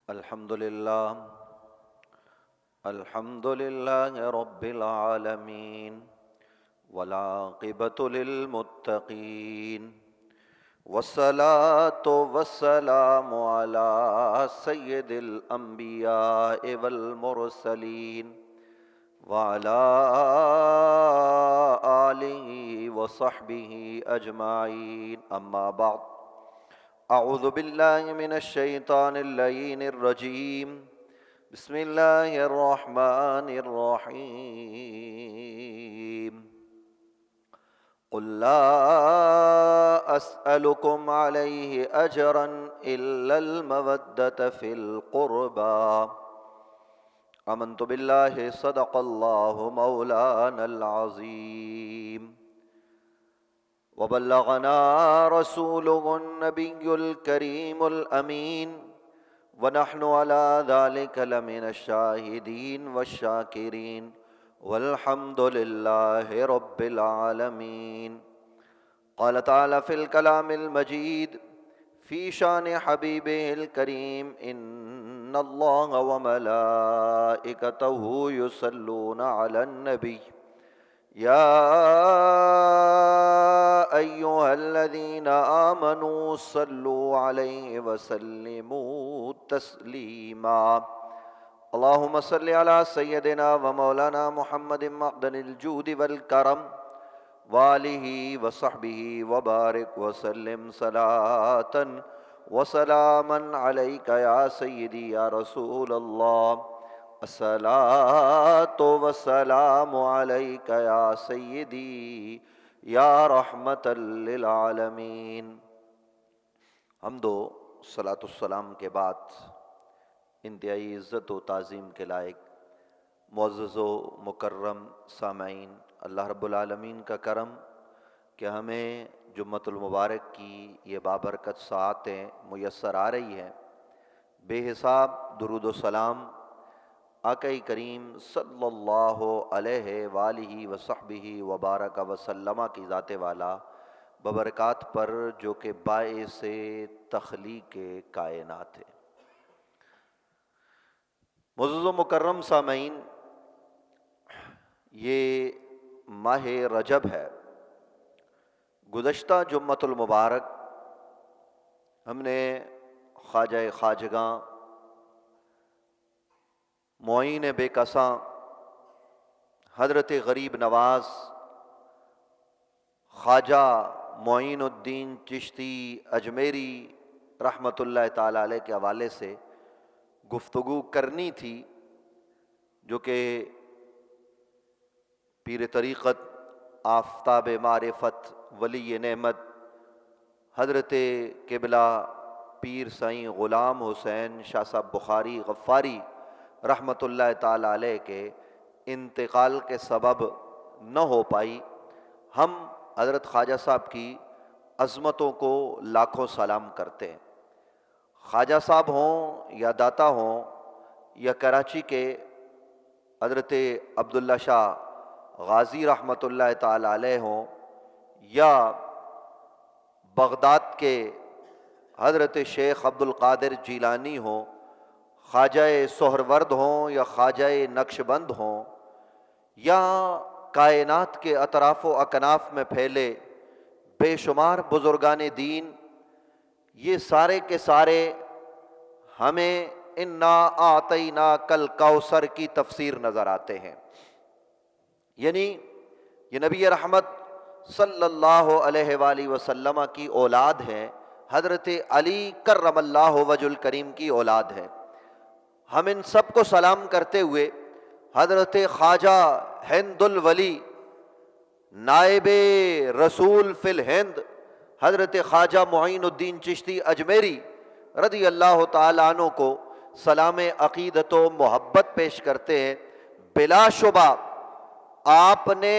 الحمد لله رب العالمين والعاقبة للمتقين والصلاة والسلام على سيد الأنبياء والمرسلين وعلى آله وصحبه أجمعين، أما بعد. أعوذ بالله من الشيطان اللعين الرجيم. بسم الله الرحمن الرحيم. قل لا أسألكم عليه أجرا إلا المودة في القربى. آمنت بالله صدق الله مولانا العظيم وبلغنا رسوله النبي الكريم الأمين ونحن على ذلك لمن الشاهدين والشاكرين والحمد لله رب العالمين. قال تعالى في الكلام المجيد في شان حبيبه الكريم: إن الله وملائكته يصلون على النبي يا أيها الذين آمنوا صلوا عليه وسلموا تسليما. اللهم صل على سيدنا ومولانا محمد معدن الجود والكرم وآله وصحبه وبارك وسلم صلاة وسلاما عليك يا سيدي يا رسول الله. الصلاة والسلام عليك يا سيدی یا رحمت للعالمین۔ حمد و صلاۃ السلام کے بعد انتہائی عزت و تعظیم کے لائق معزز و مکرم سامعین، اللہ رب العالمین کا کرم کہ ہمیں جمعۃ المبارک کی یہ بابرکت ساعتیں میسر آ رہی ہیں۔ بے حساب درود و سلام آقا کریم صلی اللہ علیہ وآلہ وصحبہ وبارک وسلم کی ذات والا ببرکات پر جو کہ باعث تخلیق کائنات ہے۔ معزز و مکرم سامعین، یہ ماہ رجب ہے۔ گزشتہ جمعۃ المبارک ہم نے خواجہ خواجگاں معین بے کساں حضرت غریب نواز خواجہ معین الدین چشتی اجمیری رحمۃ اللہ تعالی علیہ کے حوالے سے گفتگو کرنی تھی، جو کہ پیر طریقت آفتاب معرفت ولی نعمت حضرت قبلہ پیر سائیں غلام حسین شاہ صاحب بخاری غفاری رحمۃ اللہ تعالی علیہ کے انتقال کے سبب نہ ہو پائی۔ ہم حضرت خواجہ صاحب کی عظمتوں کو لاکھوں سلام کرتے ہیں۔ خواجہ صاحب ہوں یا داتا ہوں یا کراچی کے حضرت عبداللہ شاہ غازی رحمۃ اللہ تعالی علیہ ہوں یا بغداد کے حضرت شیخ عبد القادر جیلانی ہوں، خواجہ سہرورد ہوں یا خواجہ نقشبند ہوں، یا کائنات کے اطراف و اکناف میں پھیلے بے شمار بزرگان دین، یہ سارے کے سارے ہمیں انا اعطیناک الکوثر کی تفسیر نظر آتے ہیں۔ یعنی یہ نبی رحمت صلی اللہ علیہ وآلہ وسلم کی اولاد ہے، حضرت علی کرم اللہ وجہ الکریم کی اولاد ہے۔ ہم ان سب کو سلام کرتے ہوئے حضرت خواجہ ہند الولی نائب رسول فی الہند حضرت خواجہ معین الدین چشتی اجمیری رضی اللہ تعالیٰ عنہ کو سلام عقیدت و محبت پیش کرتے ہیں۔ بلا شبہ آپ نے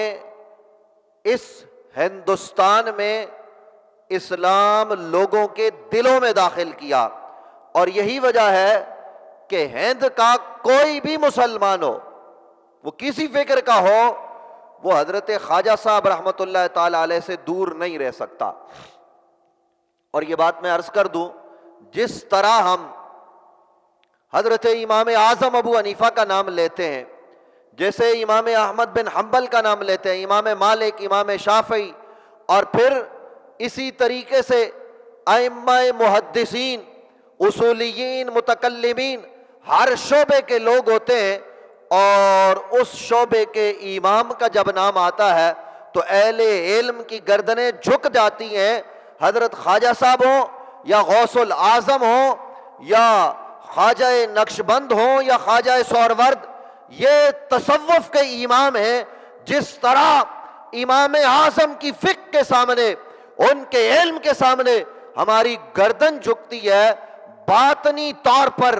اس ہندوستان میں اسلام لوگوں کے دلوں میں داخل کیا، اور یہی وجہ ہے کہ ہند کا کوئی بھی مسلمان ہو، وہ کسی فکر کا ہو، وہ حضرت خواجہ صاحب رحمۃ اللہ تعالی علیہ سے دور نہیں رہ سکتا۔ اور یہ بات میں عرض کر دوں، جس طرح ہم حضرت امام اعظم ابو حنیفہ کا نام لیتے ہیں، جیسے امام احمد بن حنبل کا نام لیتے ہیں، امام مالک، امام شافعی، اور پھر اسی طریقے سے ائمہ محدثین، اصولیین، متکلمین، ہر شعبے کے لوگ ہوتے ہیں، اور اس شعبے کے امام کا جب نام آتا ہے تو اہل علم کی گردنیں جھک جاتی ہیں۔ حضرت خواجہ صاحب ہوں یا غوث الاعظم ہوں یا خواجہ نقشبند ہوں یا خواجہ سہرورد، یہ تصوف کے امام ہیں۔ جس طرح امام اعظم کی فقہ کے سامنے، ان کے علم کے سامنے ہماری گردن جھکتی ہے، باطنی طور پر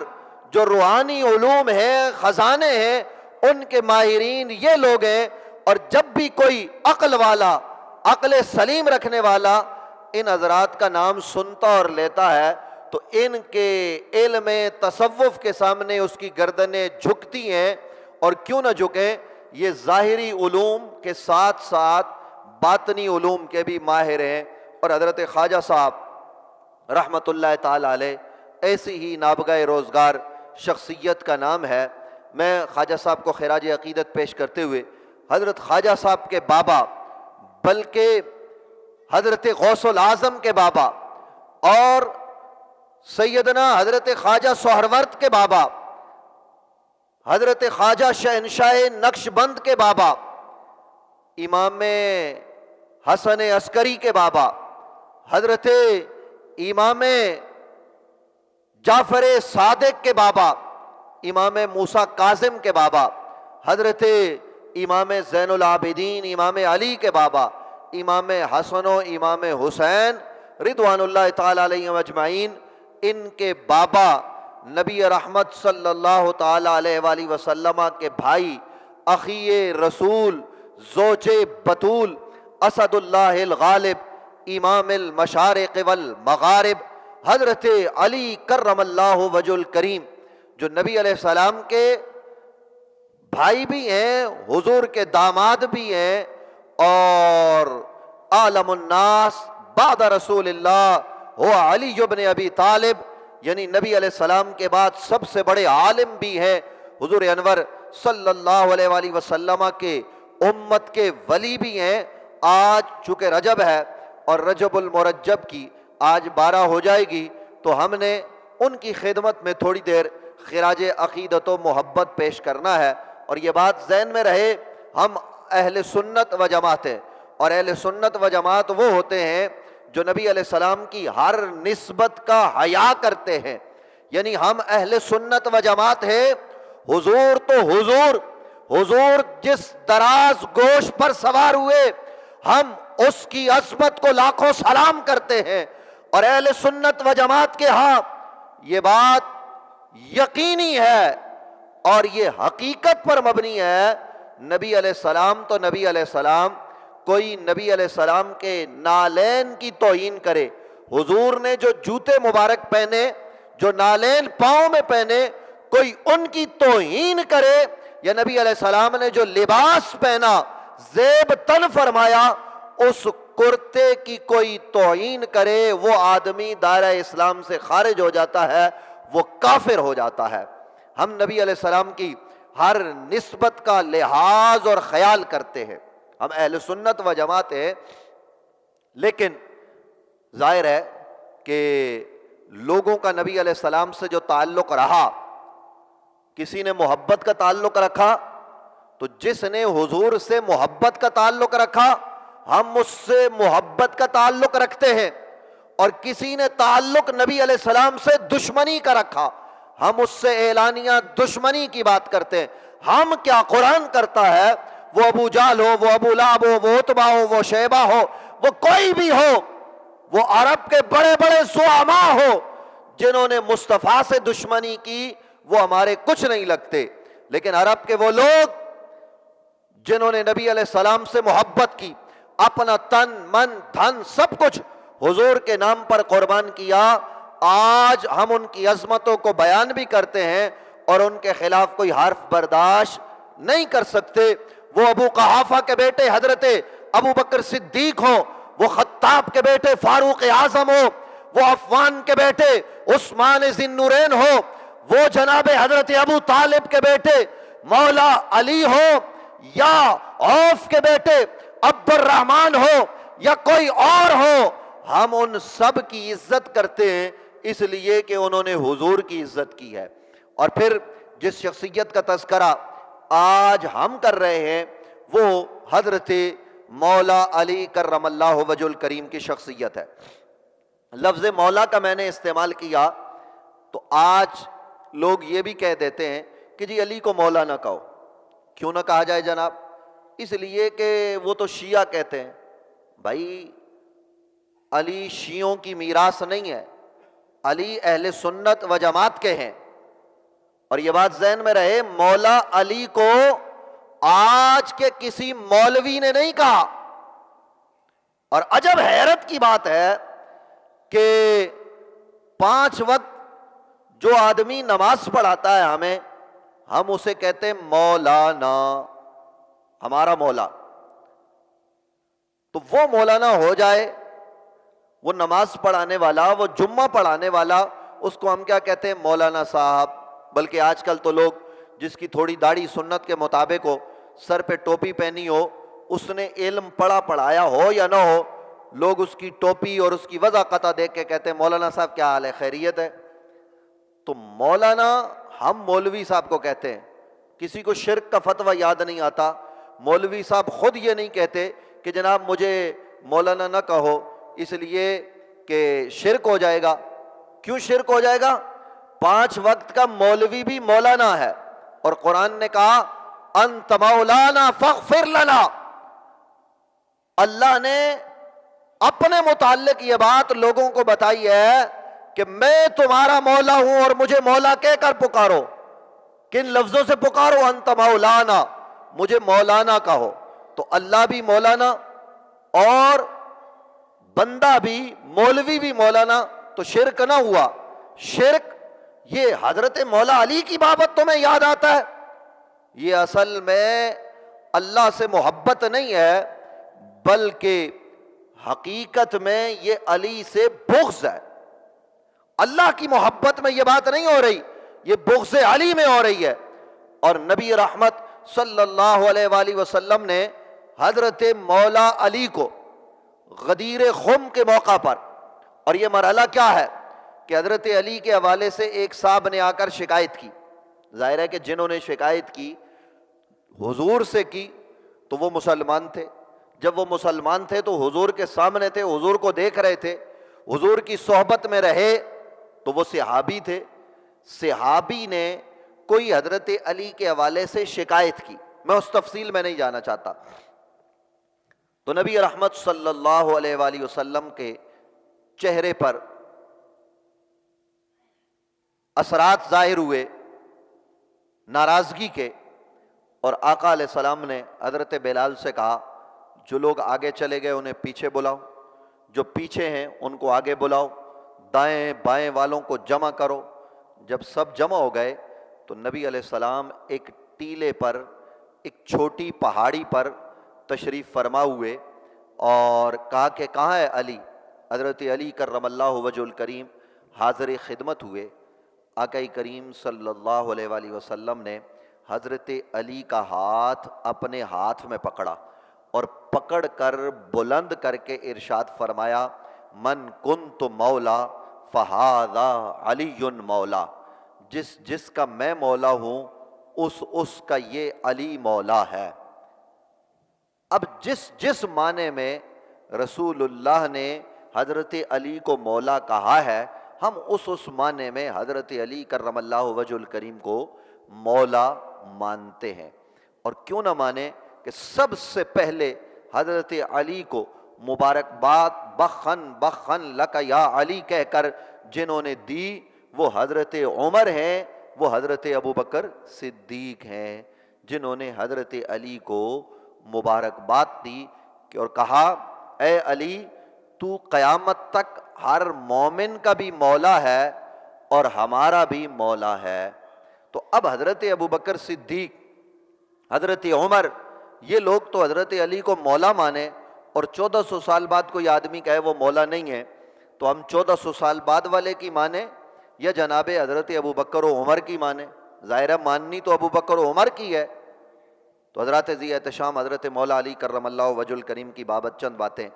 جو روحانی علوم ہیں، خزانے ہیں، ان کے ماہرین یہ لوگ ہیں۔ اور جب بھی کوئی عقل والا، عقل سلیم رکھنے والا ان حضرات کا نام سنتا اور لیتا ہے تو ان کے علم تصوف کے سامنے اس کی گردنیں جھکتی ہیں۔ اور کیوں نہ جھکیں، یہ ظاہری علوم کے ساتھ ساتھ باطنی علوم کے بھی ماہر ہیں۔ اور حضرت خواجہ صاحب رحمۃ اللہ تعالی علیہ ایسی ہی نابغہ روزگار شخصیت کا نام ہے۔ میں خواجہ صاحب کو خراج عقیدت پیش کرتے ہوئے حضرت خواجہ صاحب کے بابا، بلکہ حضرت غوث الاعظم کے بابا اور سیدنا حضرت خواجہ سہرورد کے بابا، حضرت خواجہ شہنشاہ نقشبند کے بابا، امام حسن عسکری کے بابا، حضرت امام جعفر صادق کے بابا، امام موسیٰ کاظم کے بابا، حضرت امام زین العابدین امام علی کے بابا، امام حسن و امام حسین رضوان اللہ تعالی علیہم اجمعین، ان کے بابا نبی رحمت صلی اللہ تعالی علیہ وآلہ وسلم کے بھائی، اخی رسول، زوج بطول، اسد اللہ الغالب، امام المشارق والمغارب، حضرت علی کرم اللہ وجہ الکریم، جو نبی علیہ السلام کے بھائی بھی ہیں، حضور کے داماد بھی ہیں، اور عالم الناس بعد رسول اللہ ہو علی بن ابی طالب، یعنی نبی علیہ السلام کے بعد سب سے بڑے عالم بھی ہیں، حضور انور صلی اللہ علیہ وآلہ وسلم کے امت کے ولی بھی ہیں۔ آج چونکہ رجب ہے اور رجب المرجب کی آج 12 ہو جائے گی، تو ہم نے ان کی خدمت میں تھوڑی دیر خراج عقیدت و محبت پیش کرنا ہے۔ اور یہ بات ذہن میں رہے، ہم اہل سنت و جماعت ہیں، اور اہل سنت و جماعت وہ ہوتے ہیں جو نبی علیہ السلام کی ہر نسبت کا حیا کرتے ہیں۔ یعنی ہم اہل سنت و جماعت ہیں، حضور تو حضور، حضور جس دراز گوش پر سوار ہوئے ہم اس کی عظمت کو لاکھوں سلام کرتے ہیں۔ اور اہل سنت و جماعت کے ہاں یہ بات یقینی ہے اور یہ حقیقت پر مبنی ہے، نبی علیہ السلام تو نبی علیہ السلام، کوئی نبی علیہ السلام کے نالین کی توہین کرے، حضور نے جو جوتے مبارک پہنے، جو نالین پاؤں میں پہنے، کوئی ان کی توہین کرے، یا نبی علیہ السلام نے جو لباس پہنا، زیب تن فرمایا، اس کرتے کی کوئی توہین کرے، وہ آدمی دائرہ اسلام سے خارج ہو جاتا ہے، وہ کافر ہو جاتا ہے۔ ہم نبی علیہ السلام کی ہر نسبت کا لحاظ اور خیال کرتے ہیں، ہم اہل سنت و جماعت ہیں۔ لیکن ظاہر ہے کہ لوگوں کا نبی علیہ السلام سے جو تعلق رہا، کسی نے محبت کا تعلق رکھا، تو جس نے حضور سے محبت کا تعلق رکھا ہم اس سے محبت کا تعلق رکھتے ہیں، اور کسی نے تعلق نبی علیہ السلام سے دشمنی کا رکھا، ہم اس سے اعلانیہ دشمنی کی بات کرتے ہیں۔ ہم کیا، قرآن کرتا ہے، وہ ابو جہل ہو، وہ ابو لہب ہو، وہ عتبہ ہو، وہ شیبہ ہو، وہ کوئی بھی ہو، وہ عرب کے بڑے بڑے زعماء ہو، جنہوں نے مصطفیٰ سے دشمنی کی، وہ ہمارے کچھ نہیں لگتے۔ لیکن عرب کے وہ لوگ جنہوں نے نبی علیہ السلام سے محبت کی، اپنا تن من دھن سب کچھ حضور کے نام پر قربان کیا، آج ہم ان کی عظمتوں کو بیان بھی کرتے ہیں اور ان کے خلاف کوئی حرف برداشت نہیں کر سکتے۔ وہ ابو قحافہ کے بیٹے حضرت ابو بکر صدیق ہو، وہ خطاب کے بیٹے فاروق اعظم ہو، وہ عفان کے بیٹے عثمان ذی النورین ہو، وہ جناب حضرت ابو طالب کے بیٹے مولا علی ہو یا عوف کے بیٹے عبد الرحمن ہو یا کوئی اور ہو، ہم ان سب کی عزت کرتے ہیں اس لیے کہ انہوں نے حضور کی عزت کی ہے۔ اور پھر جس شخصیت کا تذکرہ آج ہم کر رہے ہیں وہ حضرت مولا علی کرم اللہ وجہ الکریم کی شخصیت ہے۔ لفظ مولا کا میں نے استعمال کیا تو آج لوگ یہ بھی کہہ دیتے ہیں کہ جی علی کو مولا نہ کہو۔ کیوں نہ کہا جائے جناب؟ اس لیے کہ وہ تو شیعہ کہتے ہیں۔ بھائی علی شیعوں کی میراث نہیں ہے، علی اہل سنت و جماعت کے ہیں۔ اور یہ بات ذہن میں رہے، مولا علی کو آج کے کسی مولوی نے نہیں کہا۔ اور عجب حیرت کی بات ہے کہ 5 وقت جو آدمی نماز پڑھاتا ہے ہم اسے کہتے ہیں مولانا، ہمارا مولا۔ تو وہ مولانا ہو جائے، وہ نماز پڑھانے والا، وہ جمعہ پڑھانے والا، اس کو ہم کیا کہتے ہیں؟ مولانا صاحب۔ بلکہ آج کل تو لوگ جس کی تھوڑی داڑھی سنت کے مطابق ہو، سر پہ ٹوپی پہنی ہو، اس نے علم پڑھایا ہو یا نہ ہو، لوگ اس کی ٹوپی اور اس کی وضاقتہ دیکھ کے کہتے ہیں مولانا صاحب کیا حال ہے، خیریت ہے؟ تو مولانا ہم مولوی صاحب کو کہتے ہیں۔ کسی کو شرک کا فتویٰ یاد نہیں آتا، مولوی صاحب خود یہ نہیں کہتے کہ جناب مجھے مولانا نہ کہو اس لیے کہ شرک ہو جائے گا۔ کیوں شرک ہو جائے گا؟ 5 وقت کا مولوی بھی مولانا ہے، اور قرآن نے کہا انت مولانا فاغفر لنا۔ اللہ نے اپنے متعلق یہ بات لوگوں کو بتائی ہے کہ میں تمہارا مولا ہوں اور مجھے مولا کہہ کر پکارو۔ کن لفظوں سے پکارو؟ انت مولانا، مجھے مولانا کہو۔ تو اللہ بھی مولانا اور بندہ بھی، مولوی بھی مولانا، تو شرک نہ ہوا۔ شرک یہ حضرت مولا علی کی بابت تمہیں یاد آتا ہے، یہ اصل میں اللہ سے محبت نہیں ہے، بلکہ حقیقت میں یہ علی سے بغض ہے۔ اللہ کی محبت میں یہ بات نہیں ہو رہی، یہ بغض علی میں ہو رہی ہے۔ اور نبی رحمت صلی اللہ علیہ وآلہ وسلم نے حضرت مولا علی کو غدیر خم کے موقع پر، اور یہ مرحلہ کیا ہے کہ حضرت علی کے حوالے سے ایک صاحب نے آ کر شکایت کی۔ ظاہر ہے کہ جنہوں نے شکایت کی حضور سے کی تو وہ مسلمان تھے۔ جب وہ مسلمان تھے تو حضور کے سامنے تھے، حضور کو دیکھ رہے تھے، حضور کی صحبت میں رہے، تو وہ صحابی تھے۔ صحابی نے کوئی حضرت علی کے حوالے سے شکایت کی، میں اس تفصیل میں نہیں جانا چاہتا۔ تو نبی رحمت صلی اللہ علیہ وآلہ وسلم کے چہرے پر اثرات ظاہر ہوئے ناراضگی کے، اور آقا علیہ السلام نے حضرت بلال سے کہا جو لوگ آگے چلے گئے انہیں پیچھے بلاؤ، جو پیچھے ہیں ان کو آگے بلاؤ، دائیں بائیں والوں کو جمع کرو۔ جب سب جمع ہو گئے تو نبی علیہ السلام ایک ٹیلے پر، ایک چھوٹی پہاڑی پر تشریف فرما ہوئے اور کہا کہ کہاں ہے علی؟ حضرت علی کرم اللہ وجہ الکریم حاضر خدمت ہوئے۔ آقا کریم صلی اللہ علیہ وآلہ وسلم نے حضرت علی کا ہاتھ اپنے ہاتھ میں پکڑا اور پکڑ کر بلند کر کے ارشاد فرمایا من کنت مولا فہذا علی مولا، جس کا میں مولا ہوں اس کا یہ علی مولا ہے۔ اب جس معنی میں رسول اللہ نے حضرت علی کو مولا کہا ہے، ہم اس معنی میں حضرت علی کرم اللہ وجہ الکریم کو مولا مانتے ہیں۔ اور کیوں نہ مانے کہ سب سے پہلے حضرت علی کو مبارکباد بخن بخن لک یا علی کہہ کر جنہوں نے دی وہ حضرت عمر ہیں، وہ حضرت ابوبکر صدیق ہیں، جنہوں نے حضرت علی کو مبارکباد دی اور کہا اے علی تو قیامت تک ہر مومن کا بھی مولا ہے اور ہمارا بھی مولا ہے۔ تو اب حضرت ابوبکر صدیق، حضرت عمر، یہ لوگ تو حضرت علی کو مولا مانے، اور 1400 سال بعد کوئی آدمی کہے وہ مولا نہیں ہے تو ہم 1400 سال بعد والے کی مانیں، یا جناب حضرت ابو بکر و عمر کی مانیں؟ ظاہرہ ماننی تو ابو بکر و عمر کی ہے۔ تو حضرات ذی احتشام حضرت مولا علی کرم اللہ وجہ الکریم کی بابت چند باتیں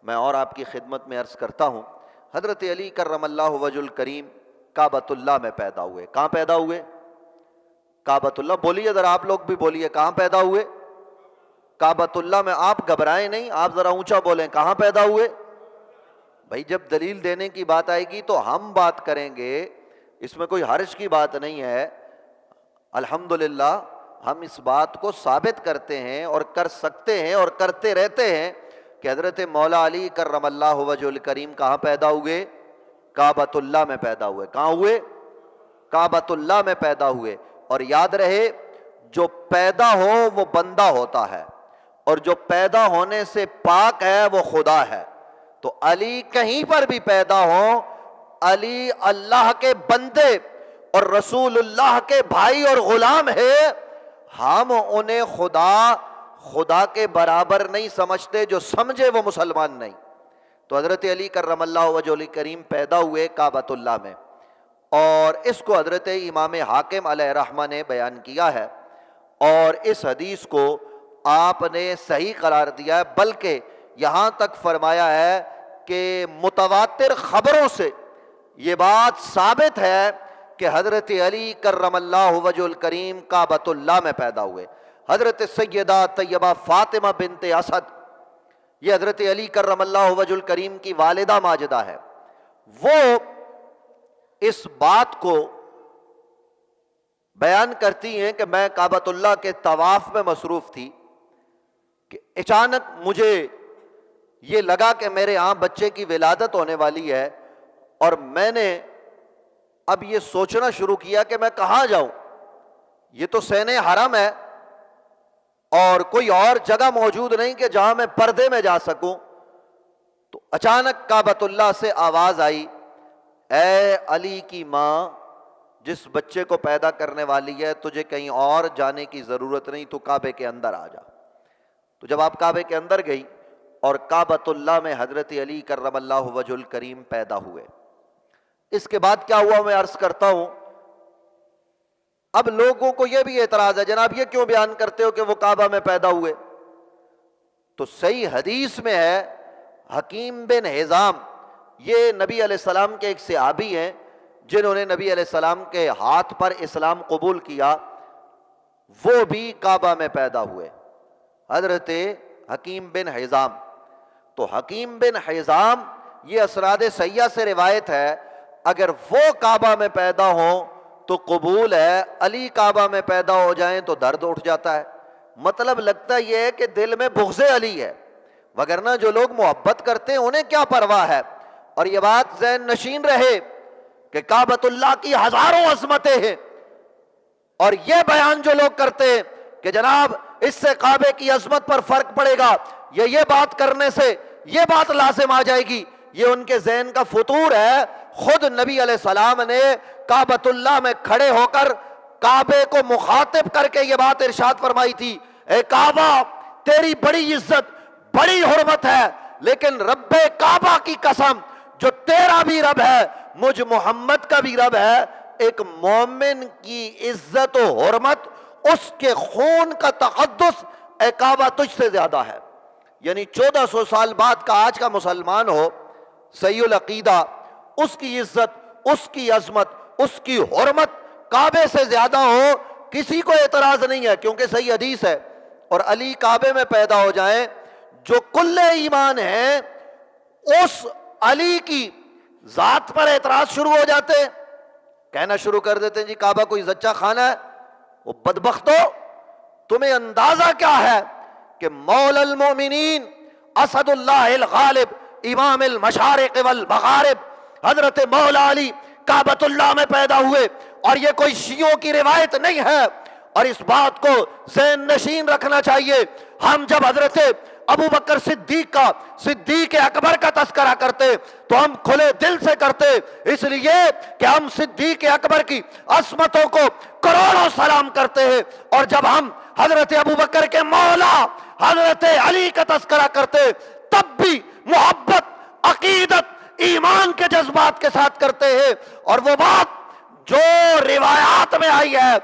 میں اور آپ کی خدمت میں عرض کرتا ہوں۔ حضرت علی کرم اللہ وجہ الکریم کعبۃ اللہ میں پیدا ہوئے۔ کہاں پیدا ہوئے؟ کعبۃ اللہ۔ بولیے ذرا، آپ لوگ بھی بولیے، کہاں پیدا ہوئے؟ کعبۃ اللہ میں۔ آپ گھبرائیں نہیں، آپ ذرا اونچا بولیں، کہاں پیدا ہوئے؟ بھائی جب دلیل دینے کی بات آئے گی تو ہم بات کریں گے، اس میں کوئی حرج کی بات نہیں ہے۔ الحمدللہ ہم اس بات کو ثابت کرتے ہیں اور کر سکتے ہیں اور کرتے رہتے ہیں کہ حضرت مولا علی کرم اللہ وجہ الکریم کہاں پیدا ہوئے؟ کعبۃ اللہ میں پیدا ہوئے۔ کہاں ہوئے؟ کعبۃ اللہ میں پیدا ہوئے۔ اور یاد رہے، جو پیدا ہو وہ بندہ ہوتا ہے، اور جو پیدا ہونے سے پاک ہے وہ خدا ہے۔ تو علی کہیں پر بھی پیدا ہو، علی اللہ کے بندے اور رسول اللہ کے بھائی اور غلام ہے۔ ہم انہیں خدا کے برابر نہیں سمجھتے، جو سمجھے وہ مسلمان نہیں۔ تو حضرت علی کرم اللہ وجہ الکریم پیدا ہوئے کعبۃ اللہ میں، اور اس کو حضرت امام حاکم علیہ رحمہ نے بیان کیا ہے، اور اس حدیث کو آپ نے صحیح قرار دیا ہے، بلکہ یہاں تک فرمایا ہے کہ متواتر خبروں سے یہ بات ثابت ہے کہ حضرت علی کرم اللہ وجہ الکریم کعبۃ اللہ میں پیدا ہوئے۔ حضرت سیدہ طیبہ فاطمہ بنت اسد، یہ حضرت علی کرم اللہ وجہ الکریم کی والدہ ماجدہ ہے، وہ اس بات کو بیان کرتی ہیں کہ میں کعبۃ اللہ کے طواف میں مصروف تھی کہ اچانک مجھے یہ لگا کہ میرے ہاں بچے کی ولادت ہونے والی ہے، اور میں نے اب یہ سوچنا شروع کیا کہ میں کہاں جاؤں، یہ تو سین حرم ہے اور کوئی اور جگہ موجود نہیں کہ جہاں میں پردے میں جا سکوں۔ تو اچانک کعبۃ اللہ سے آواز آئی، اے علی کی ماں، جس بچے کو پیدا کرنے والی ہے تجھے کہیں اور جانے کی ضرورت نہیں، تو کعبے کے اندر آ جا۔ تو جب آپ کعبے کے اندر گئی اور کعبۃ اللہ میں حضرت علی کرم اللہ وجہ الکریم پیدا ہوئے، اس کے بعد کیا ہوا میں عرض کرتا ہوں۔ اب لوگوں کو یہ بھی اعتراض ہے، جناب یہ کیوں بیان کرتے ہو کہ وہ کعبہ میں پیدا ہوئے؟ تو صحیح حدیث میں ہے، حکیم بن حزام، یہ نبی علیہ السلام کے ایک صحابی ہیں جنہوں نے نبی علیہ السلام کے ہاتھ پر اسلام قبول کیا، وہ بھی کعبہ میں پیدا ہوئے، حضرت حکیم بن حزام۔ تو حکیم بن حزام، یہ اسناد صحیحہ سے روایت ہے، اگر وہ کعبہ میں پیدا ہوں تو قبول ہے، علی کعبہ میں پیدا ہو جائیں تو درد اٹھ جاتا ہے۔ مطلب لگتا یہ ہے کہ دل میں بغض علی ہے، وگرنہ جو لوگ محبت کرتے ہیں انہیں کیا پرواہ ہے۔ اور یہ بات ذہن نشین رہے کہ کعبۃ اللہ کی ہزاروں عظمتیں ہیں، اور یہ بیان جو لوگ کرتے ہیں کہ جناب اس سے کعبے کی عظمت پر فرق پڑے گا، یہ بات کرنے سے یہ بات لازم آ جائے گی، یہ ان کے ذہن کا فطور ہے۔ خود نبی علیہ السلام نے کعبۃ اللہ میں کھڑے ہو کر کعبے کو مخاطب کر کے یہ بات ارشاد فرمائی تھی، اے کعبہ تیری بڑی عزت بڑی حرمت ہے، لیکن رب کعبہ کی قسم، جو تیرا بھی رب ہے مجھ محمد کا بھی رب ہے، ایک مومن کی عزت و حرمت، اس کے خون کا تقدس اے کعبہ تجھ سے زیادہ ہے۔ یعنی 1400 سال بعد کا آج کا مسلمان ہو، صحیح العقیدہ، اس کی عزت، اس کی عظمت، اس کی حرمت کعبے سے زیادہ ہو، کسی کو اعتراض نہیں ہے، کیونکہ صحیح حدیث ہے۔ اور علی کعبے میں پیدا ہو جائیں، جو کل ایمان ہیں اس علی کی ذات پر اعتراض شروع ہو جاتے ہیں، کہنا شروع کر دیتے ہیں جی کعبہ کوئی زچہ خانہ ہے۔ وہ بدبختو، تمہیں اندازہ کیا ہے کہ مولا المومنین اسد اللہ الغالب امام المشارق والمغارب حضرت مولا علی کعبۃ اللہ میں پیدا ہوئے، اور یہ کوئی شیعوں کی روایت نہیں ہے۔ اور اس بات کو ذہن نشین رکھنا چاہیے، ہم جب حضرت ابو بکر صدیق کا، صدیق اکبر کا تذکرہ کرتے تو ہم کھلے دل سے کرتے، اس لیے کہ ہم صدیق اکبر کی عظمتوں کو کروڑوں سلام کرتے ہیں، اور جب ہم حضرت ابو بکر کے مولا حضرت علی کا تذکرہ کرتے تب بھی محبت، عقیدت، ایمان کے جذبات کے ساتھ کرتے ہیں، اور وہ بات جو روایات میں آئی ہے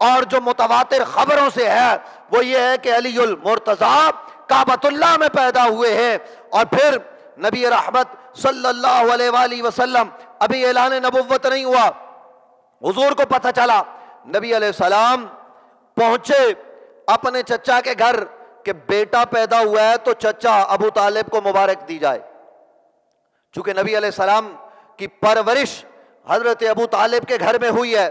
اور جو متواتر خبروں سے ہے وہ یہ ہے کہ علی المرتضیٰ کعبۃ اللہ میں پیدا ہوئے ہیں، اور پھر نبی رحمت صلی اللہ علیہ وآلہ وسلم ابھی اعلان نبوت نہیں ہوا، حضور کو پتہ چلا، نبی علیہ السلام پہنچے اپنے چچا کے گھر کہ بیٹا پیدا ہوا ہے تو چچا ابو طالب کو مبارک دی جائے۔ چونکہ نبی علیہ السلام کی پرورش حضرت ابو طالب کے گھر میں ہوئی ہے،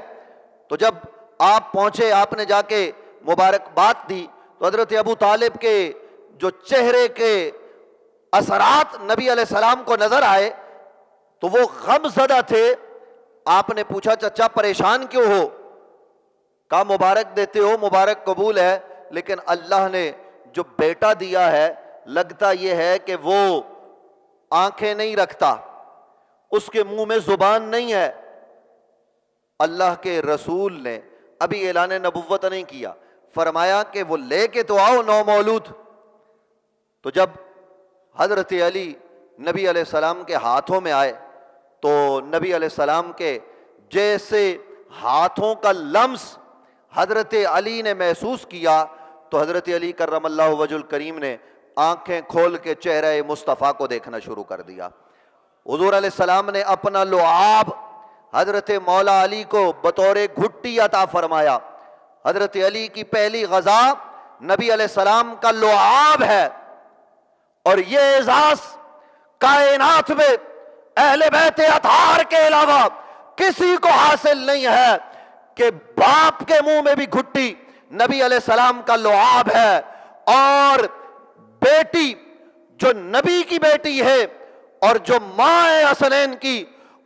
تو جب آپ پہنچے، آپ نے جا کے مبارکباد دی، تو حضرت ابو طالب کے جو چہرے کے اثرات نبی علیہ السلام کو نظر آئے تو وہ غم زدہ تھے۔ آپ نے پوچھا چچا پریشان کیوں ہو؟ کہا مبارک دیتے ہو، مبارک قبول ہے، لیکن اللہ نے جو بیٹا دیا ہے لگتا یہ ہے کہ وہ آنکھیں نہیں رکھتا، اس کے منہ میں زبان نہیں ہے۔ اللہ کے رسول نے ابھی اعلان نبوت نہیں کیا، فرمایا کہ وہ لے کے تو آؤ نو مولود۔ تو جب حضرت علی نبی علیہ السلام کے ہاتھوں میں آئے تو نبی علیہ السلام کے جیسے ہاتھوں کا لمس حضرت علی نے محسوس کیا تو حضرت علی کرم اللہ وجہ الکریم نے آنکھیں کھول کے چہرہ مصطفیٰ کو دیکھنا شروع کر دیا۔ حضور علیہ السلام نے اپنا لعاب حضرت مولا علی کو بطور گھٹی عطا فرمایا۔ حضرت علی کی پہلی غذا نبی علیہ السلام کا لعاب ہے، اور یہ اعزاز کائنات میں اہل بیت اطہار کے علاوہ کسی کو حاصل نہیں ہے کہ باپ کے منہ میں بھی گھٹی نبی علیہ السلام کا لعاب ہے، اور بیٹی جو نبی کی بیٹی ہے اور جو ماں حسنین کی،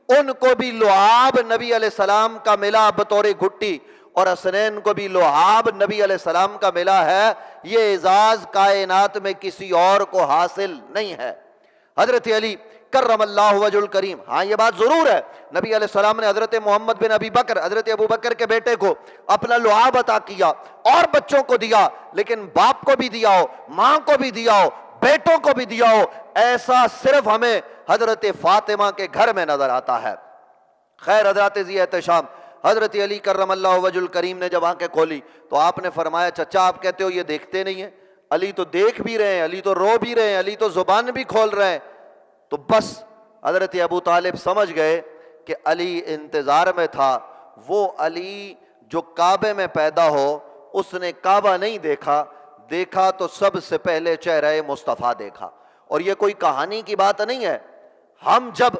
ان کو بھی لعاب نبی علیہ السلام کا ملا بطور گھٹی، اور حسنین کو بھی لعاب نبی علیہ السلام کا ملا ہے۔ یہ اعزاز کائنات میں کسی اور کو حاصل نہیں ہے۔ حضرت علی کرم اللہ وجہ الکریم، ہاں یہ بات ضرور ہے، نبی علیہ السلام نے حضرت محمد بن ابی بکر، حضرت ابو بکر کے بیٹے کو اپنا لعاب عطا کیا، اور بچوں کو دیا، لیکن باپ کو بھی دیا ہو، ماں کو بھی دیا ہو، بیٹوں کو بھی دیا ہو، ایسا صرف ہمیں حضرت فاطمہ کے گھر میں نظر آتا ہے۔ خیر حضرات ذی احتشام، حضرت علی کرم اللہ وجہ الکریم نے جب آنکھیں کھولی تو آپ نے فرمایا چچا آپ کہتے ہو یہ دیکھتے نہیں ہیں، علی تو دیکھ بھی رہے ہیں، علی تو رو بھی رہے ہیں، علی تو زبان بھی کھول رہے ہیں۔ تو بس حضرت ابو طالب سمجھ گئے کہ علی انتظار میں تھا، وہ علی جو کعبے میں پیدا ہو، اس نے کعبہ نہیں دیکھا، دیکھا تو سب سے پہلے چہرہ مصطفیٰ دیکھا۔ اور یہ کوئی کہانی کی بات نہیں ہے، ہم جب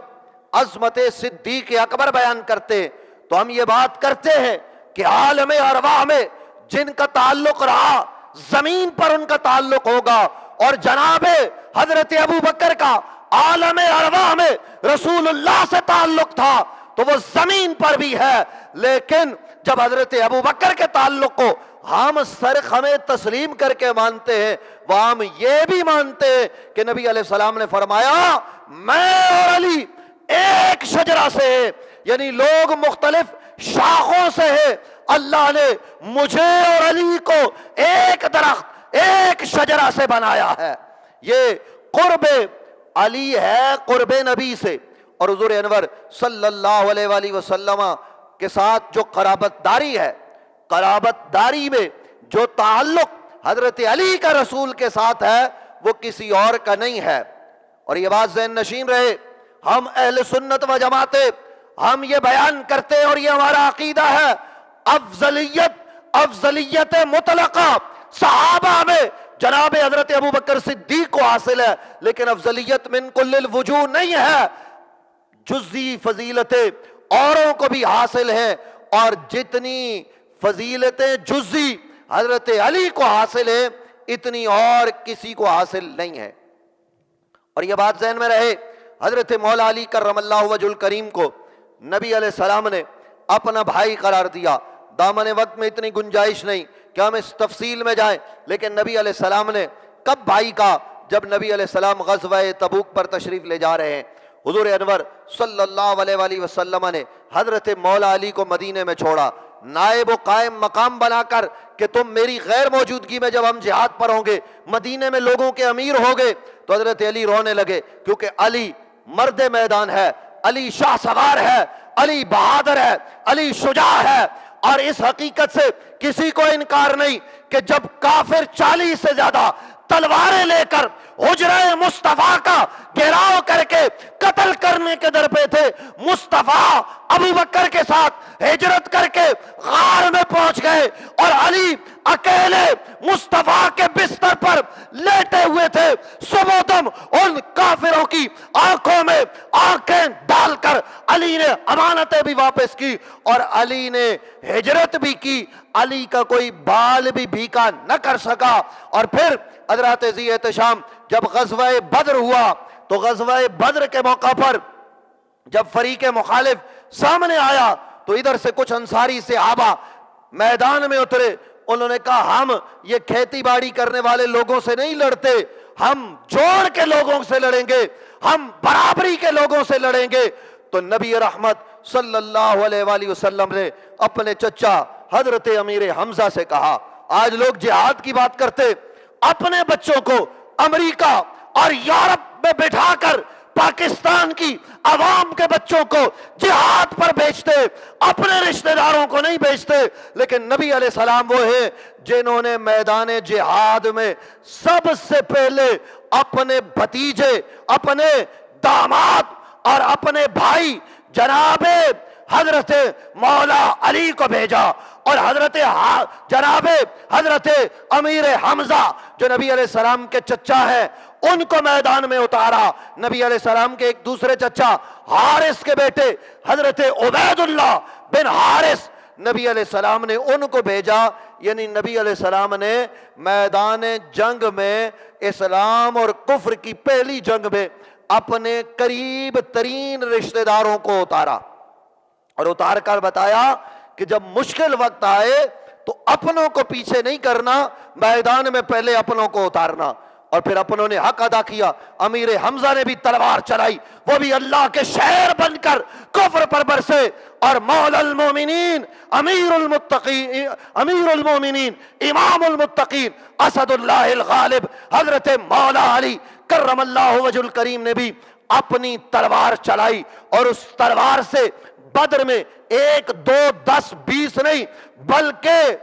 عظمت صدیق اکبر بیان کرتے تو ہم یہ بات کرتے ہیں کہ عالم ارواح میں جن کا تعلق رہا زمین پر ان کا تعلق ہوگا، اور جناب حضرت ابو بکر کا عالم ارواح میں رسول اللہ سے تعلق تھا تو وہ زمین پر بھی ہے۔ لیکن جب حضرت ابو بکر کے تعلق کو ہم سرخمیں تسلیم کر کے مانتے ہیں، وہ ہم یہ بھی مانتے ہیں کہ نبی علیہ السلام نے فرمایا میں اور علی ایک شجرہ سے ہے، یعنی لوگ مختلف شاخوں سے ہے، اللہ نے مجھے اور علی کو ایک درخت، ایک شجرہ سے بنایا ہے۔ یہ قرب علی ہے قرب نبی سے، اور حضور انور صلی اللہ علیہ وآلہ وسلم کے ساتھ جو قرابت داری ہے، قرابت داری میں جو تعلق حضرت علی کا رسول کے ساتھ ہے وہ کسی اور کا نہیں ہے۔ اور یہ بات ذہن نشین رہے، ہم اہل سنت و جماعت ہم یہ بیان کرتے ہیں اور یہ ہمارا عقیدہ ہے، افضلیت مطلقہ صحابہ میں جناب حضرت ابو بکر صدیق کو حاصل ہے، لیکن افضلیت من کل الوجوہ نہیں ہے، جزئی فضیلتیں اوروں کو بھی حاصل ہیں، اور جتنی فضیلتیں جزئی حضرت علی کو حاصل ہیں اتنی اور کسی کو حاصل نہیں ہے۔ اور یہ بات ذہن میں رہے، حضرت مولا علی کرم اللہ وجہ الکریم کو نبی علیہ السلام نے اپنا بھائی قرار دیا۔ دامن وقت میں اتنی گنجائش نہیں کہ ہم اس تفصیل میں جائیں، لیکن نبی علیہ السلام نے کب بھائی کہا؟ جب نبی علیہ السلام غزوہ تبوک پر تشریف لے جا رہے ہیں، حضور انور صلی اللہ علیہ وآلہ وسلم نے حضرت مولا علی کو مدینے میں چھوڑا، نائب و قائم مقام بنا کر کہ تم میری غیر موجودگی میں جب ہم جہاد پر ہوں گے، مدینے میں لوگوں کے امیر ہو گئے، تو حضرت علی رونے لگے، کیونکہ علی مرد میدان ہے، علی شاہ سوار ہے، علی بہادر ہے، علی شجاع ہے۔ اور اس حقیقت سے کسی کو انکار نہیں کہ جب کافر 40 سے زیادہ تلواریں لے کر حجرہ مصطفیٰ کا گھیراؤ کر کے قتل کرنے کے در پہ تھے، مصطفیٰ ابو بکر کے ساتھ ہجرت کر کے غار میں پہنچ گئے اور علی اکیلے مصطفیٰ کے بستر پر لیٹے ہوئے تھے۔ صبح دم ان کافروں کی آنکھوں میں آنکھیں ڈال کر علی نے امانتیں بھی واپس کی اور علی نے ہجرت بھی کی۔ علی کا کوئی بال بھی بھیکا نہ کر سکا۔ اور پھر حضرات ذی احتشام جب غزوہ بدر ہوا تو غزوہ بدر کے موقع پر جب فریق مخالف سامنے آیا تو ادھر سے کچھ انصاری صحابہ میدان میں اترے۔ انہوں نے کہا ہم یہ کھیتی باڑی کرنے والے لوگوں سے نہیں لڑتے، ہم جوڑ کے لوگوں سے لڑیں گے، ہم برابری کے لوگوں سے لڑیں گے۔ تو نبی رحمت صلی اللہ علیہ وآلہ وسلم نے اپنے چچا حضرت امیر حمزہ سے کہا، آج لوگ جہاد کی بات کرتے، اپنے بچوں کو امریکہ اور یورپ میں بٹھا کر پاکستان کی عوام کے بچوں کو جہاد پر بھیجتے، اپنے رشتہ داروں کو نہیں بھیجتے۔ لیکن نبی علیہ السلام وہ ہیں جنہوں نے میدان جہاد میں سب سے پہلے اپنے بھتیجے، اپنے داماد اور اپنے بھائی جناب حضرت مولا علی کو بھیجا اور جناب حضرت امیر حمزہ جو نبی علیہ السلام کے چچا ہے ان کو میدان میں اتارا۔ نبی علیہ السلام کے ایک دوسرے چچا حارث کے بیٹے حضرت عبید اللہ بن حارث، نبی علیہ السلام نے ان کو بھیجا۔ یعنی نبی علیہ السلام نے میدان جنگ میں اسلام اور کفر کی پہلی جنگ میں اپنے قریب ترین رشتہ داروں کو اتارا اور اتار کر بتایا کہ جب مشکل وقت آئے تو اپنوں کو پیچھے نہیں کرنا، میدان میں پہلے اپنوں کو اتارنا۔ اور پھر اپنوں نے حق ادا کیا۔ امیر حمزہ نے بھی تلوار چلائی، وہ بھی اللہ کے شہر بن کر کفر پر برسے اور مولا المومنین امیر المومنین امام المتقین اسد اللہ الغالب حضرت مولا علی کرم اللہ وجہ الکریم نے بھی اپنی تلوار چلائی اور اس تلوار سے بدر میں 1 2 10 20 نہیں بلکہ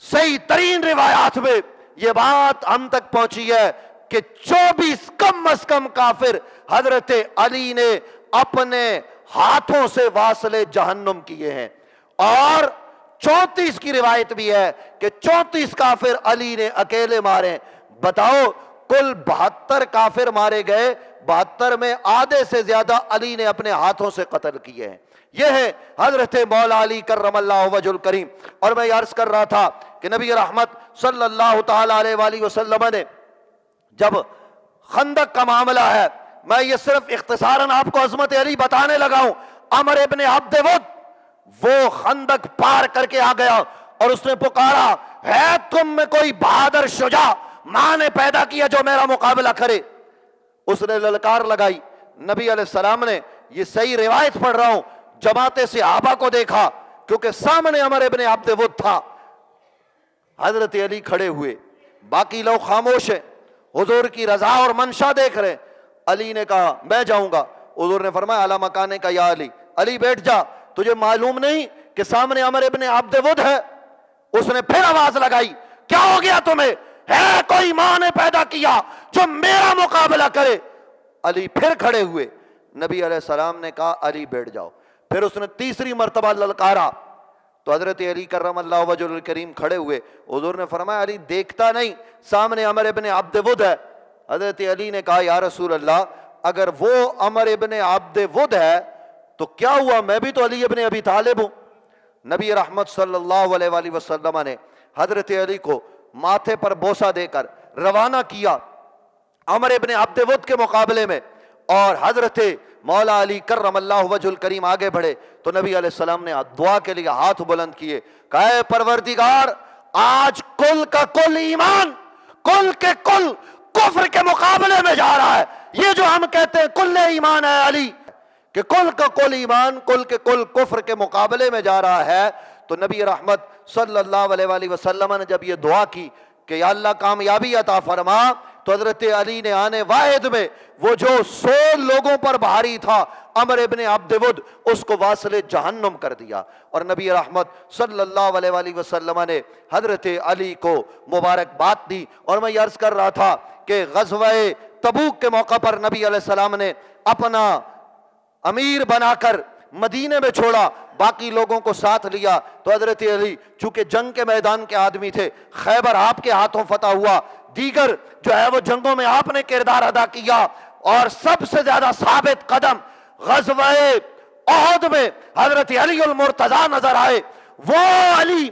صحیح ترین روایات میں یہ بات ہم تک پہنچی ہے کہ 24 کم از کم کافر حضرت علی نے اپنے ہاتھوں سے واصل جہنم کیے ہیں، اور 34 کی روایت بھی ہے کہ 34 کافر علی نے اکیلے مارے۔ بتاؤ کل 72 کافر مارے گئے، 72 میں آدھے سے زیادہ علی نے اپنے ہاتھوں سے قتل کیے ہیں۔ یہ ہے حضرت مولا علی کرم اللہ وجہ الکریم۔ اور میں عرض کر رہا تھا کہ نبی رحمت صلی اللہ تعالی علیہ وآلہ وسلم نے جب خندق کا معاملہ ہے، میں یہ صرف اختصاراً آپ کو عظمت علی بتانے لگا ہوں۔ عمر ابن عبد ود وہ خندق پار کر کے آ گیا اور اس نے پکارا، ہے تم میں کوئی بہادر شجاع ماں نے پیدا کیا جو میرا مقابلہ کرے؟ اس نے للکار لگائی۔ نبی علیہ السلام نے، یہ صحیح روایت پڑھ رہا ہوں، جماعت صحابہ کو دیکھا کیونکہ سامنے عمر ابن عبد ود تھا، حضرت علی کھڑے ہوئے، باقی لوگ خاموش ہیں، حضور کی رضا اور منشا دیکھ رہے۔ علی نے کہا میں جاؤں گا۔ حضور نے فرمایا اعلیٰ مکانے کا یا علی، علی بیٹھ جا، تجھے معلوم نہیں کہ سامنے عمر ابن عبد ود ہے؟ اس نے پھر آواز لگائی، کیا ہو گیا تمہیں؟ ہے کوئی ماں نے پیدا کیا جو میرا مقابلہ کرے؟ علی پھر کھڑے ہوئے۔ نبی علیہ السلام نے کہا علی بیٹھ جاؤ۔ پھر اس نے تیسری مرتبہ للکارا تو حضرت علی کرم اللہ وجہ الکریم کھڑے ہوئے۔ حضور نے فرمایا علی دیکھتا نہیں سامنے عمر ابن عبد ود ہے؟ حضرت علی نے کہا یا رسول اللہ اگر وہ عمر ابن عبد ود ہے تو کیا ہوا، میں بھی تو علی ابن ابی طالب ہوں۔ نبی رحمت صلی اللہ علیہ وآلہ وسلم نے حضرت علی کو ماتھے پر بوسہ دے کر روانہ کیا عمر ابن عبد ود کے مقابلے میں، اور حضرت مولا علی کرم اللہ وجہ الکریم آگے بڑھے تو نبی علیہ السلام نے دعا کے لیے ہاتھ بلند کیے، کہا اے پروردگار آج کل کا کل ایمان کل کے کل کفر کے مقابلے میں جا رہا ہے۔ یہ جو ہم کہتے ہیں کل ایمان ہے علی، کہ کل کا کل ایمان کل کے کل کفر کے مقابلے میں جا رہا ہے، تو نبی رحمت صلی اللہ علیہ وآلہ وسلم نے جب یہ دعا کی کہ یا اللہ کامیابی عطا فرما، تو حضرت علی نے آنے واحد میں وہ جو 100 لوگوں پر بھاری تھا عمر ابن عبد ود، اس کو واصل جہنم کر دیا۔ اور نبی رحمت صلی اللہ علیہ وآلہ وسلم نے حضرت علی کو مبارکباد دی۔ اور میں یہ عرض کر رہا تھا کہ غزوہ تبوک کے موقع پر نبی علیہ السلام نے اپنا امیر بنا کر مدینے میں چھوڑا، باقی لوگوں کو ساتھ لیا۔ تو حضرت علی چونکہ جنگ کے میدان کے آدمی تھے، خیبر آپ کے ہاتھوں فتح ہوا، دیگر جو ہے وہ جنگوں میں آپ نے کردار ادا کیا، اور سب سے زیادہ ثابت قدم غزوہ احد میں حضرت علی المرتضیٰ نظر آئے۔ وہ علی،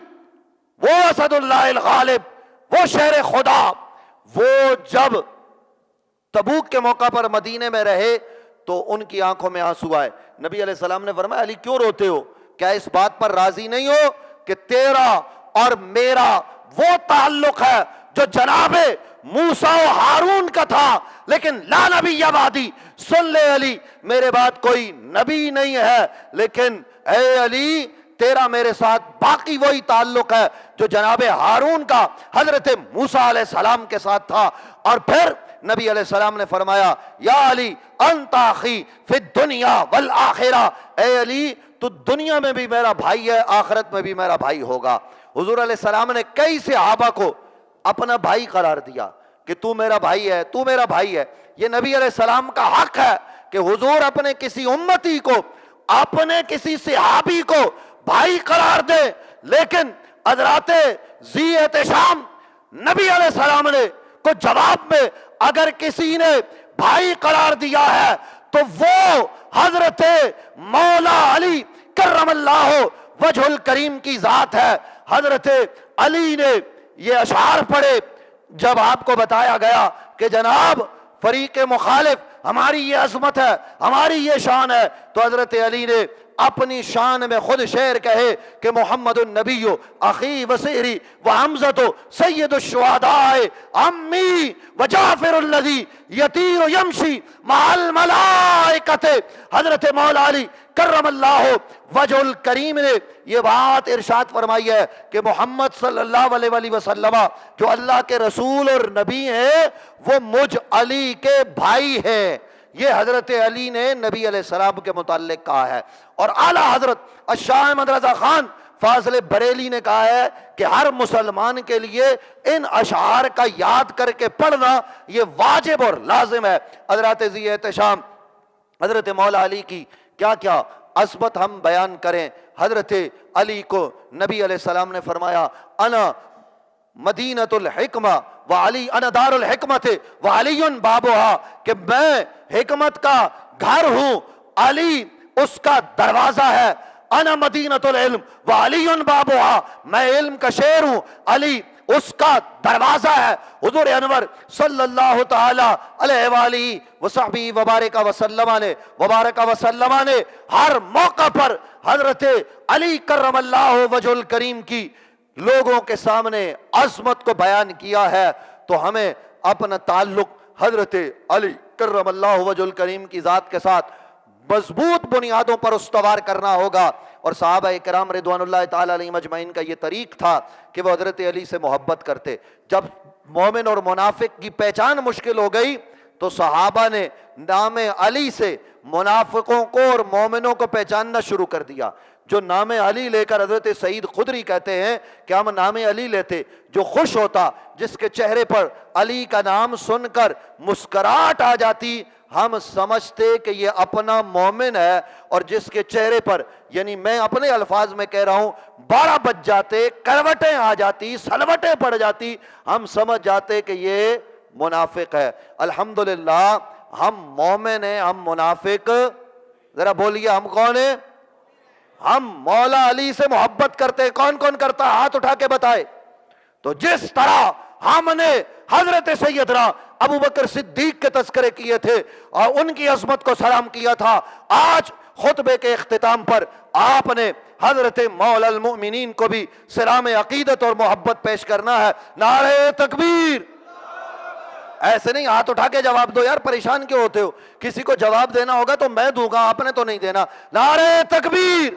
وہ اسد اللہ الغالب، وہ شہر خدا، وہ جب تبوک کے موقع پر مدینے میں رہے تو ان کی آنکھوں میں آنسو آئے۔ نبی علیہ السلام نے فرمایا علی کیوں روتے ہو؟ کیا اس بات پر راضی نہیں ہو کہ تیرا اور میرا وہ تعلق ہے جو جناب موسیٰ و ہارون کا تھا، لیکن لا نبی بعدی، سن لے علی میرے بعد کوئی نبی نہیں ہے، لیکن اے علی تیرا میرے ساتھ باقی وہی تعلق ہے جو جناب ہارون کا حضرت موسیٰ علیہ السلام کے ساتھ تھا۔ اور پھر نبی علیہ السلام نے فرمایا یا علی انت اخی فی الدنیا والآخرہ، اے علی تو دنیا میں بھی میرا بھائی ہے، آخرت میں بھی میرا بھائی ہوگا۔ حضور علیہ السلام نے کئی صحابہ کو اپنا بھائی قرار دیا کہ تو میرا بھائی ہے، تو میرا بھائی ہے۔ یہ نبی علیہ السلام کا حق ہے کہ حضور اپنے کسی امتی کو، اپنے کسی صحابی کو بھائی قرار دے، لیکن حضرات ذی احتشام نبی علیہ السلام نے کو جواب میں اگر کسی نے بھائی قرار دیا ہے تو وہ حضرت مولا علی کرم اللہ وجہ الکریم کی ذات ہے۔ حضرت علی نے یہ اشعار پڑھے جب آپ کو بتایا گیا کہ جناب فریق مخالف ہماری یہ عظمت ہے، ہماری یہ شان ہے، تو حضرت علی نے اپنی شان میں خود شعر کہے کہ محمد النبی اخی وسیری وحمزۃ سید الشہداء امی وجعفر الذی یطیر یمشی مع الملائکۃ۔ حضرت مولا علی کرم اللہ وجہ الکریم نے یہ بات ارشاد فرمائی ہے کہ محمد صلی اللہ علیہ وآلہ وسلم جو اللہ کے رسول اور نبی ہیں وہ مجھ علی کے بھائی ہیں۔ یہ حضرت علی نے نبی علیہ السلام کے متعلق کہا ہے۔ اور اعلیٰ حضرت الشاہ احمد رضا خان فاضل بریلی نے کہا ہے کہ ہر مسلمان کے لیے ان اشعار کا یاد کر کے پڑھنا یہ واجب اور لازم ہے۔ حضرات ذی احتشام حضرت مولا علی کی کیا کیا عظمت ہم بیان کریں۔ حضرت علی کو نبی علیہ السلام نے فرمایا انا مدینۃ الحکمہ وعلی انا دار الحکمت وعلی بابھا، کہ میں حکمت کا گھر ہوں، علی اس کا دروازہ ہے۔ انا مدینۃ العلم وعلی بابھا، میں علم کا شہر ہوں، علی اس کا دروازہ ہے۔ حضور انور صلی اللہ تعالی علیہ وآلہ وصحبہ وبارک وسلم نے ہر موقع پر حضرت علی کرم اللہ وجہ الکریم کی لوگوں کے سامنے عظمت کو بیان کیا ہے۔ تو ہمیں اپنا تعلق حضرت علی کرم اللہ وجہ الکریم کی ذات کے ساتھ مضبوط بنیادوں پر استوار کرنا ہوگا۔ اور صحابہ کرام رضوان اللہ تعالی علیہم اجمعین کا یہ طریق تھا کہ وہ حضرت علی سے محبت کرتے۔ جب مومن اور منافق کی پہچان مشکل ہو گئی تو صحابہ نے نام علی سے منافقوں کو اور مومنوں کو پہچاننا شروع کر دیا۔ جو نام علی لے کر حضرت سعید خدری کہتے ہیں کہ ہم نام علی لیتے، جو خوش ہوتا، جس کے چہرے پر علی کا نام سن کر مسکراہٹ آ جاتی، ہم سمجھتے کہ یہ اپنا مومن ہے، اور جس کے چہرے پر، یعنی میں اپنے الفاظ میں کہہ رہا ہوں، 12 بج جاتے، کروٹیں آ جاتی، سلوٹیں پڑ جاتی، ہم سمجھ جاتے کہ یہ منافق ہے۔ الحمدللہ ہم مومن ہیں، ہم منافق، ذرا بولیے ہم کون ہیں؟ ہم مولا علی سے محبت کرتے۔ کون کون کرتا؟ ہاتھ اٹھا کے بتائے۔ تو جس طرح ہم نے حضرت سیدنا ابو بکر صدیق کے تذکرے کیے تھے اور ان کی عظمت کو سلام کیا تھا، آج خطبے کے اختتام پر آپ نے حضرت مولا المؤمنین کو بھی سلام عقیدت اور محبت پیش کرنا ہے۔ نعرہ تکبیر! ایسے نہیں ہاتھ اٹھا کے جواب دو یار، پریشان کیوں ہوتے ہو؟ کسی کو جواب دینا ہوگا تو میں دوں گا، آپ نے تو نہیں دینا۔ نعرہ تکبیر!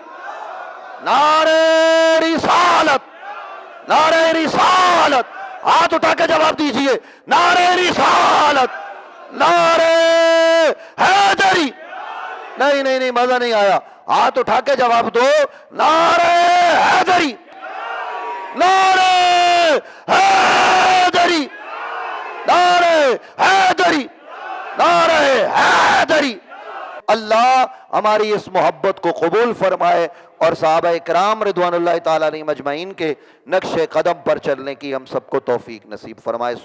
نعرہ رسالت! نعرہ رسالت! ہاتھ اٹھا کے جواب دیجئے، نعرہ رسالت، نعرہ حیدری۔ نہیں نہیں نہیں، مزہ نہیں آیا، ہاتھ اٹھا کے جواب دو، نعرہ حیدری، نعرہ حیدری، نعرہ حیدری، نعرہ حیدری۔ اللہ ہماری اس محبت کو قبول فرمائے اور صحابہ کرام رضوان اللہ تعالی علیہم اجمعین کے نقش قدم پر چلنے کی ہم سب کو توفیق نصیب فرمائے۔